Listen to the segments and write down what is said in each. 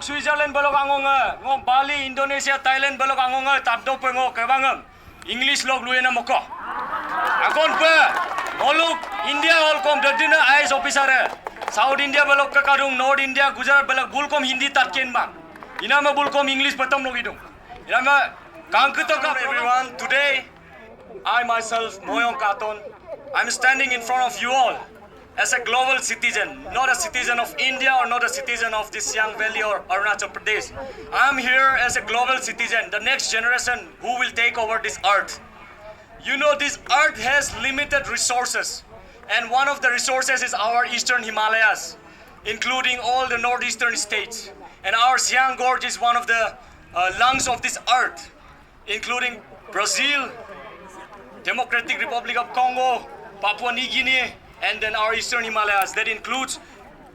ngok Switzerland balok angonga, ngok Bali, Indonesia, Thailand balok angonga, tapdo pe ngok kebangam. English log luena moko. Akon pe, moluk India holkom dadina IAS officer. South India balok ke kadung, North India, Gujarat balok bulkom Hindi tatken bang. Inama bulkom English patam log idung. Inama kangkuto ka everyone. Today, I myself, Moyong Katon, I'm standing in front of you all as a global citizen, not a citizen of India or not a citizen of this Siang Valley or Arunachal Pradesh. I'm here as a global citizen, the next generation who will take over this earth. You know, this earth has limited resources, and one of the resources is our eastern Himalayas, including all the northeastern states. And our Siang Gorge is one of the lungs of this earth, including Brazil, Democratic Republic of Congo, Papua New Guinea, and then our eastern Himalayas. That includes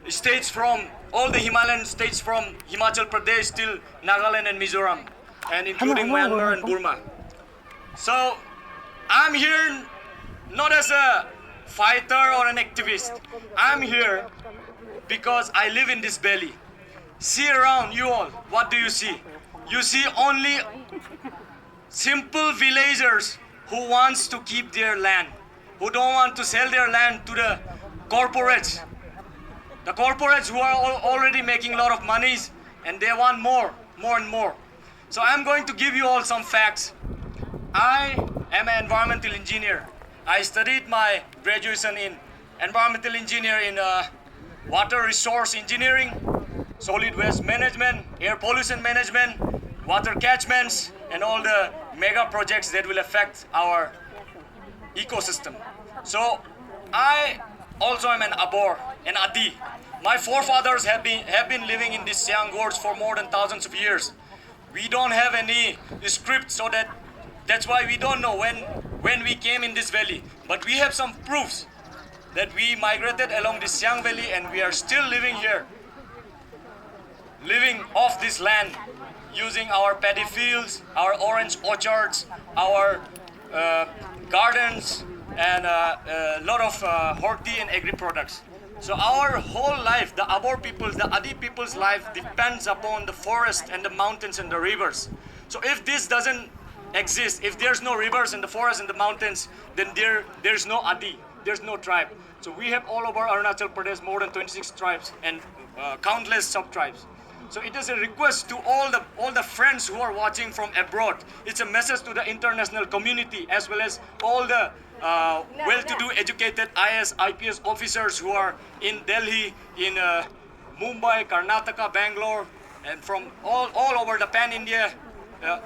states from, all the Himalayan states from Himachal Pradesh till Nagaland and Mizoram, and including Myanmar and Burma. So I'm here not as a fighter or an activist. I'm here because I live in this valley. See around you all, what do you see? You see only simple villagers who wants to keep their land, who don't want to sell their land to the corporates. The corporates who are already making a lot of monies and they want more and more. So I'm going to give you all some facts. I am an environmental engineer. I studied my graduation in environmental engineer in water resource engineering, solid waste management, air pollution management, water catchments, and all the mega projects that will affect our ecosystem. So I also am an Abor, an Adi. My forefathers have been living in this Siang Gorge for more than thousands of years. We don't have any script, so that's why we don't know when we came in this valley. But we have some proofs that we migrated along this Siang Valley and we are still living here, living off this land, using our paddy fields, our orange orchards, our gardens, and a lot of horti and agri products. So our whole life, the Abor people's, the Adi people's life depends upon the forest and the mountains and the rivers. So if this doesn't exist, if there's no rivers and the forests and the mountains, then there's no Adi, there's no tribe. So we have all over Arunachal Pradesh more than 26 tribes and countless sub-tribes. So it is a request to all the friends who are watching from abroad. It's a message to the international community as well as all the well-to-do educated IAS, IPS officers who are in Delhi, in Mumbai, Karnataka, Bangalore, and from all over the pan-India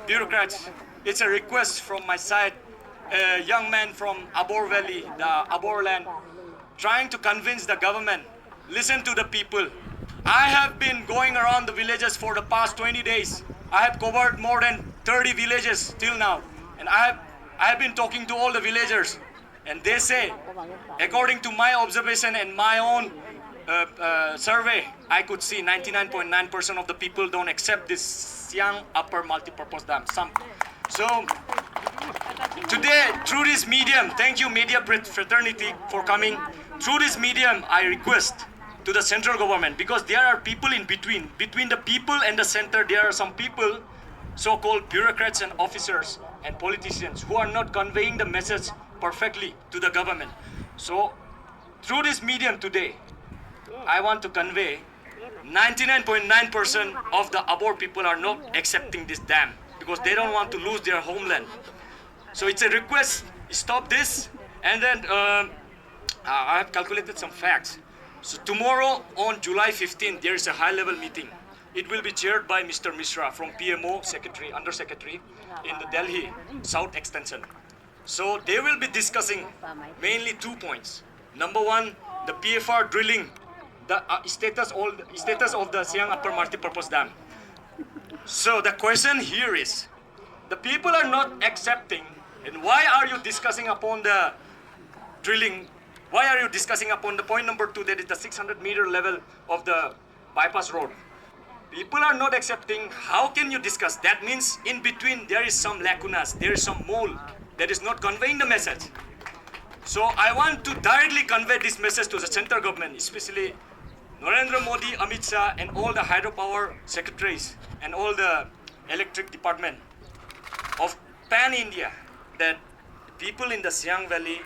bureaucrats. It's a request from my side, a young man from Abor Valley, the Abor land, trying to convince the government, listen to the people. I have been going around the villages for the past 20 days. I have covered more than 30 villages till now. And I have been talking to all the villagers. And they say, according to my observation and my own survey, I could see 99.9% of the people don't accept this Siang Upper Multipurpose Dam. So today, through this medium, thank you media fraternity for coming. Through this medium, I request to the central government, because there are people in between the people and the center. There are some people, so-called bureaucrats and officers and politicians, who are not conveying the message perfectly to the government. So through this medium today, I want to convey 99.9% of the Abor people are not accepting this dam because they don't want to lose their homeland. So it's a request, stop this. And then I have calculated some facts. So tomorrow on July 15th, there is a high-level meeting. It will be chaired by Mr. Mishra from PMO Secretary, Under Secretary in the Delhi South Extension. So they will be discussing mainly 2 points. Number one, the PFR drilling, the status of the Siang Upper Multipurpose Dam. So the question here is, the people are not accepting, and why are you discussing upon the drilling? Why are you discussing upon the point number 2, that is the 600-meter level of the bypass road? People are not accepting. How can you discuss? That means in between there is some lacunas, there is some mole that is not conveying the message. So I want to directly convey this message to the central government, especially Narendra Modi, Amit Shah, and all the hydropower secretaries and all the electric department of pan-India that people in the Siang Valley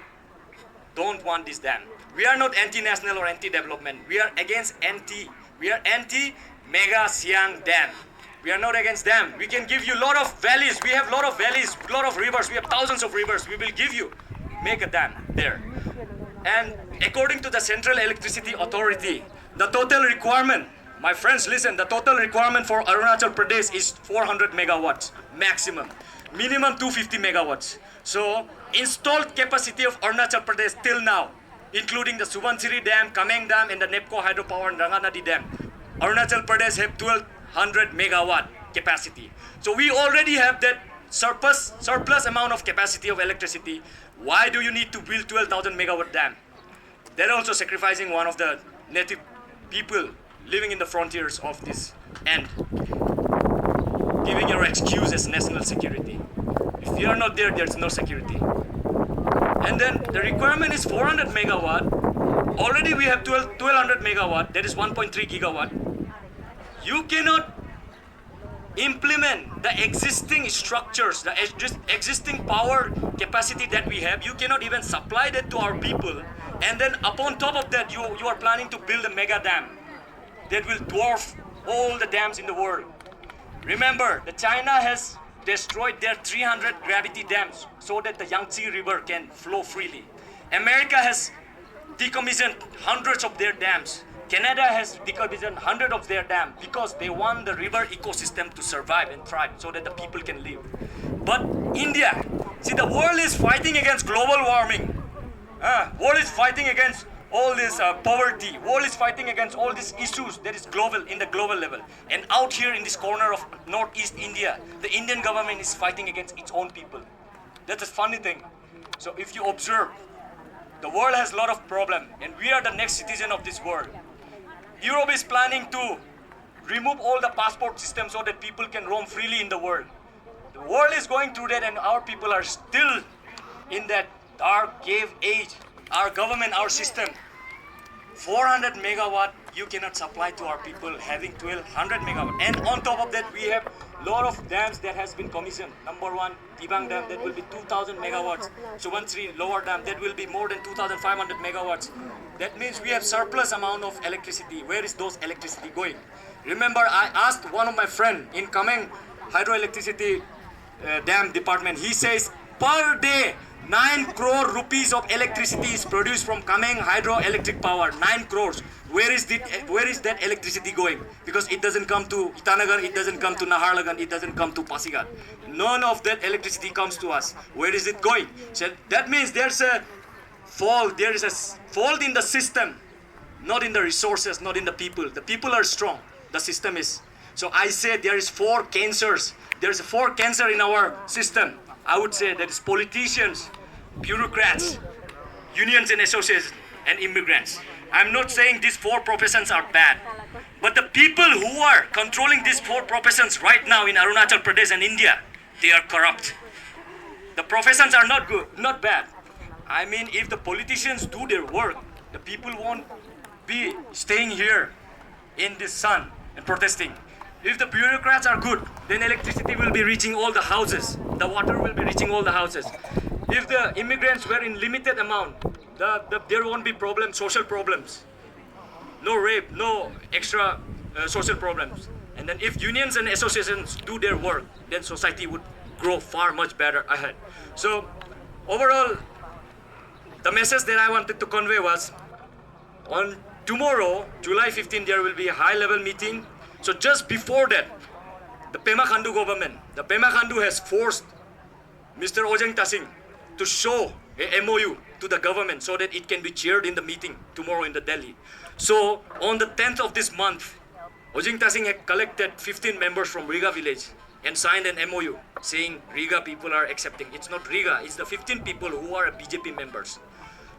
don't want this dam. We are not anti-national or anti-development. We are anti-mega Siang Dam. We are not against dam. We can give you a lot of valleys. We have a lot of valleys, a lot of rivers. We have thousands of rivers. We will give you. Make a dam there. And according to the Central Electricity Authority, the total requirement, my friends listen, the total requirement for Arunachal Pradesh is 400 megawatts maximum. Minimum 250 megawatts. So installed capacity of Arunachal Pradesh till now, including the Subansiri Dam, Kameng Dam, and the NEPCO hydropower and Ranganadi Dam, Arunachal Pradesh have 1200 megawatt capacity. So we already have that surplus amount of capacity of electricity. Why do you need to build 12,000 megawatt dam? They're also sacrificing one of the native people living in the frontiers of this end, giving your excuse as national security. If you are not there, there's no security. And then the requirement is 400 megawatt. Already we have 1200 megawatt, that is 1.3 gigawatt. You cannot implement the existing structures, the existing power capacity that we have. You cannot even supply that to our people. And then upon top of that, you are planning to build a mega dam that will dwarf all the dams in the world. Remember, the China has destroyed their 300 gravity dams so that the Yangtze River can flow freely. America has decommissioned hundreds of their dams. Canada has decommissioned hundreds of their dams because they want the river ecosystem to survive and thrive so that the people can live. But India, see, the world is fighting against global warming. World is fighting against all this poverty. World is fighting against all these issues that is global, in the global level. And out here in this corner of Northeast India, the Indian government is fighting against its own people. That's a funny thing. So if you observe, the world has a lot of problems, and we are the next citizen of this world. Europe is planning to remove all the passport system so that people can roam freely in the world. The world is going through that, and our people are still in that dark cave age. Our government, our system, 400 megawatt you cannot supply to our people, having 1200 megawatt. And on top of that, we have a lot of dams that has been commissioned. Number one, Tibang Dam, that will be 2000 megawatts. Subansiri Lower Dam, that will be more than 2500 megawatts. That means we have surplus amount of electricity. Where is those electricity going? Remember, I asked one of my friend in Kameng hydroelectricity dam department. He says per day 9 crore rupees of electricity is produced from Kameng hydroelectric power. 9 crores. Where is that electricity going? Because it doesn't come to Itanagar, it doesn't come to Naharlagan, it doesn't come to Pasigat. None of that electricity comes to us. Where is it going? So that means there's a fault. There is a fault in the system, not in the resources, not in the people. The people are strong. The system is. So I say there is 4 cancers. There's 4 cancer in our system. I would say that is politicians, bureaucrats, unions and associations, and immigrants. I'm not saying these 4 professions are bad, but the people who are controlling these 4 professions right now in Arunachal Pradesh and India, they are corrupt. The professions are not good, not bad. I mean, if the politicians do their work, the people won't be staying here in the sun and protesting. If the bureaucrats are good, then electricity will be reaching all the houses. The water will be reaching all the houses. If the immigrants were in limited amount, there won't be problems, social problems. No rape, no extra social problems. And then if unions and associations do their work, then society would grow far much better ahead. So overall, the message that I wanted to convey was, on tomorrow, July 15, there will be a high-level meeting. So just before that, the Pema Khandu government, the Pema Khandu has forced Mr. Ojeng Tasing to show a MOU to the government so that it can be chaired in the meeting tomorrow in the Delhi. So on the 10th of this month, Ojeng Tasing had collected 15 members from Riga village and signed an MOU saying Riga people are accepting. It's not Riga, it's the 15 people who are BJP members.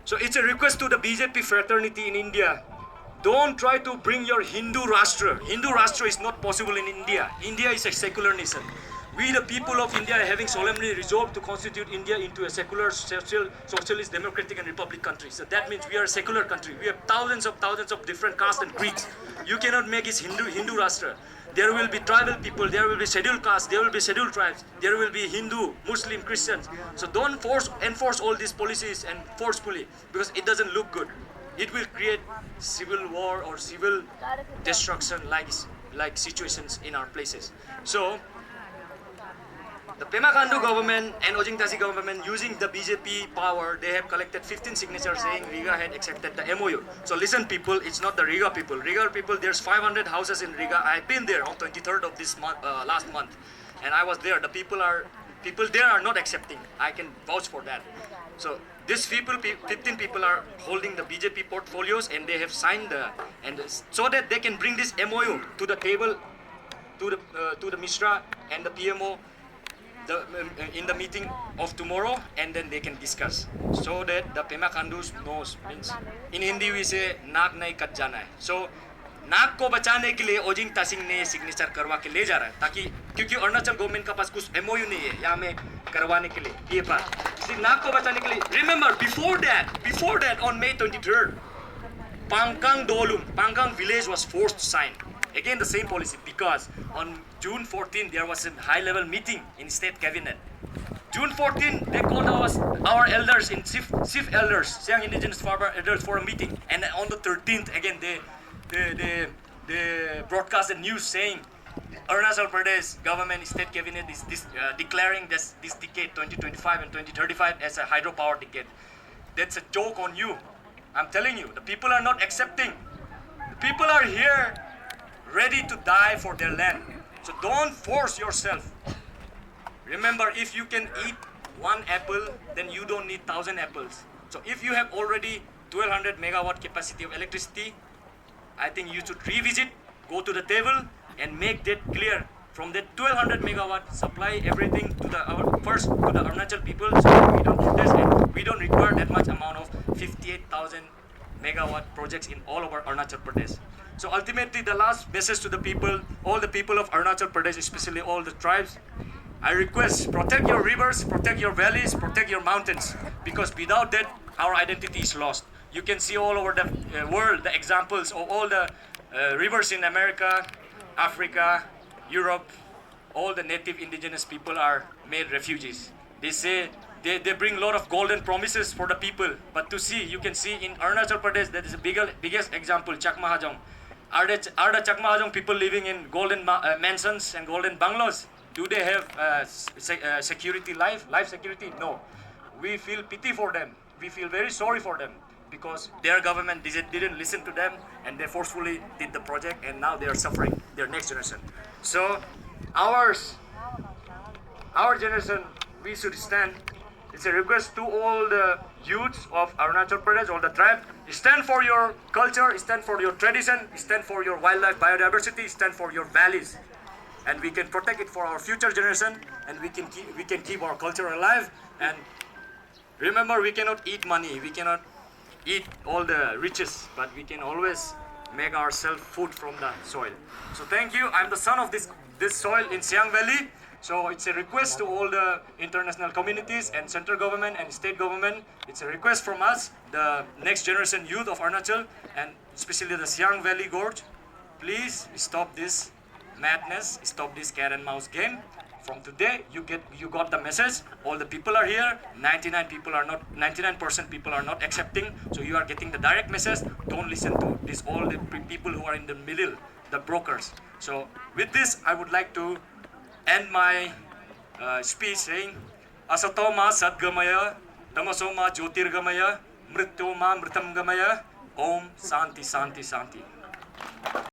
So it's a request to the BJP fraternity in India. Don't try to bring your Hindu Rashtra. Hindu Rashtra is not possible in India. India is a secular nation. We, the people of India, are having solemnly resolved to constitute India into a secular, socialist, democratic, and republic country. So that means we are a secular country. We have thousands of different castes and creeds. You cannot make it Hindu Rashtra. There will be tribal people, there will be scheduled castes, there will be scheduled tribes, there will be Hindu, Muslim, Christians. So don't enforce all these policies and forcefully, because it doesn't look good. It will create civil war or civil destruction like situations in our places. So the Pema Khandu government and Ojing Tasi government, using the BJP power, they have collected 15 signatures saying Riga had accepted the MOU. So listen people, it's not the Riga people. Riga people, there's 500 houses in Riga. I've been there on 23rd of this month, last month, and I was there. The people there are not accepting. I can vouch for that. So these people, 15 people are holding the BJP portfolios, and they have signed so that they can bring this MOU to the table, to the Mishra and the PMO. In the meeting of tomorrow, and then they can discuss, so that the Pema Khandus knows, means in Hindi we say नाक नहीं cut जाना है. So नाक को बचाने के लिए ओजिंग तासिंग ने सिग्नेचर करवा के ले जा रहा है, ताकि क्योंकि अरुणाचल गवर्नमेंट का पास कुछ MOU नहीं है यहाँ में करवाने के लिए ये बात, इसलिए नाक को बचाने के लिए. Remember before that on May 23rd, Pangkang village was forced to sign. Again the same policy, because on June 14 there was a high-level meeting in state cabinet. June 14 they called our elders in chief elders, Siang indigenous farmer elders, for a meeting, and on the 13th again they broadcast a news saying Arunachal Pradesh government state cabinet is declaring this decade 2025 and 2035 as a hydropower decade. That's a joke on you. I'm telling you, the people are not accepting. The people are here ready to die for their land. So don't force yourself. Remember, if you can eat one apple, then you don't need 1,000 apples. So if you have already 1200 megawatt capacity of electricity, I think you should revisit, go to the table and make that clear. From that 1200 megawatt, supply everything to the Arunachal people, so that we don't do this, and we don't require that much amount of 58,000 megawatt projects in all over Arunachal Pradesh. So ultimately, the last message to the people, all the people of Arunachal Pradesh, especially all the tribes, I request, protect your rivers, protect your valleys, protect your mountains, because without that, our identity is lost. You can see all over the world the examples of all the rivers in America, Africa, Europe. All the native indigenous people are made refugees. They say they bring a lot of golden promises for the people, but to see, you can see in Arunachal Pradesh, that is the biggest example, Chakmahajong. Are the Chakmahajong people living in golden mansions and golden bungalows? Do they have security, life security? No. We feel pity for them. We feel very sorry for them, because their government didn't listen to them, and they forcefully did the project, and now they are suffering, their next generation. So our generation, we should stand. It's a request to all the youths of Arunachal Pradesh, all the tribe, stand for your culture, stand for your tradition, stand for your wildlife biodiversity, stand for your values. And we can protect it for our future generation, and we can keep our culture alive. And remember, we cannot eat money, we cannot eat all the riches, but we can always make ourselves food from the soil. So thank you. I'm the son of this soil in Siang Valley. So it's a request to all the international communities and central government and state government. It's a request from us, the next generation youth of Arunachal, and especially the Siang Valley Gorge. Please stop this madness, stop this cat and mouse game. From today, you got the message. All the people are here. 99% people are not accepting. So you are getting the direct message. Don't listen to this. All the people who are in the middle, the brokers. So with this, I would like to end my speech saying, Asatoma Sadgamaya, Tamasoma Jyotirgamaya, Mrityoma Mritam Gamaya, Om Santi Santi Santi.